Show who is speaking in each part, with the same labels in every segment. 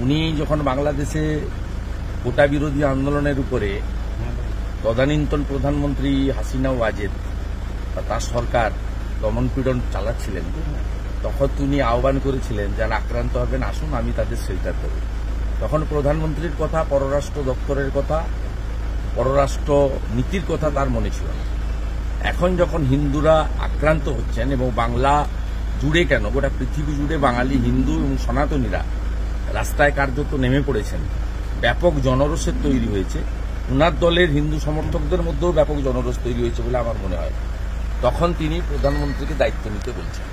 Speaker 1: উনি যখন বাংলাদেশে কোটা বিরোধী আন্দোলনের উপরে তদানীন্তন প্রধানমন্ত্রী হাসিনা ওয়াজেদ বা তার সরকার দমনপীড়ন চালাচ্ছিলেন, তখন তিনি আহ্বান করেছিলেন যারা আক্রান্ত হবেন আসুন আমি তাদের শেল্টার দেব। তখন প্রধানমন্ত্রীর কথা, পররাষ্ট্র দপ্তরের কথা, পররাষ্ট্র নীতির কথা তার মনে ছিল না। এখন যখন হিন্দুরা আক্রান্ত হচ্ছেন এবং বাংলা জুড়ে কেন গোটা পৃথিবী জুড়ে বাঙালি হিন্দু এবং সনাতনীরা রাস্তায় কার্যত নেমে পড়েছেন, ব্যাপক জনরোষের তৈরি হয়েছে, উনার দলের হিন্দু সমর্থকদের মধ্যেও ব্যাপক জনরোষ তৈরি হয়েছে বলে আমার মনে হয়, তখন তিনি প্রধানমন্ত্রীকে দায়িত্ব নিতে বলছেন।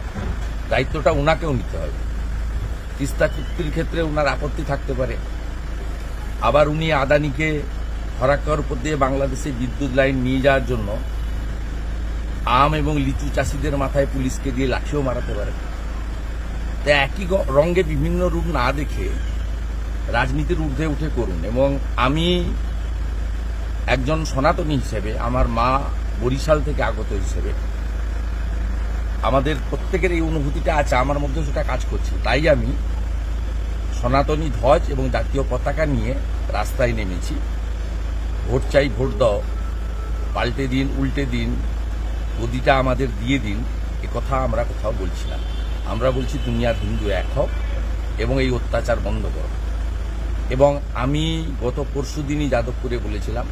Speaker 1: দায়িত্বটা উনাকেও নিতে হবে। তিস্তা চুক্তির ক্ষেত্রে উনার আপত্তি থাকতে পারে, আবার উনি আদানিকে ফরাক্কার উপর দিয়ে বাংলাদেশে বিদ্যুৎ লাইন নিয়ে যাওয়ার জন্য আম এবং লিচু চাষিদের মাথায় পুলিশকে দিয়ে লাঠিও মারাতে পারে। তাই একই রঙে বিভিন্ন রূপ না দেখে রাজনীতির ঊর্ধ্বে উঠে করুন। এবং আমি একজন সনাতনী হিসেবে, আমার মা বরিশাল থেকে আগত হিসেবে, আমাদের প্রত্যেকের এই অনুভূতিটা আছে, আমার মধ্যে সেটা কাজ করছে। তাই আমি সনাতনী ধ্বজ এবং জাতীয় পতাকা নিয়ে রাস্তায় নেমেছি। ভোট চাই, ভোট দাও, পাল্টে দিন, উল্টে দিন, গদিটা আমাদের দিয়ে দিন, একথা আমরা কোথাও বলছি না। আমরা বলছি দুনিয়ার হিন্দু এক হোক এবং এই অত্যাচার বন্ধ করো। এবং আমি গত পরশুদিনই যাদবপুরে বলেছিলাম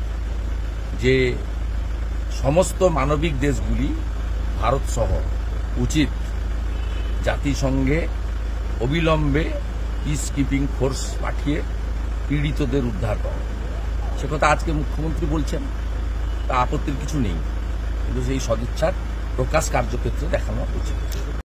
Speaker 1: যে সমস্ত মানবিক দেশগুলি, ভারত সহ, উচিত জাতিসংঘে অবিলম্বে পিস কিপিং ফোর্স পাঠিয়ে পীড়িতদের উদ্ধার করা। সে কথা আজকে মুখ্যমন্ত্রী বলছেন, তা আপত্তির কিছু নেই, কিন্তু সেই সদিচ্ছার প্রকাশ কার্যক্ষেত্রে দেখানো উচিত।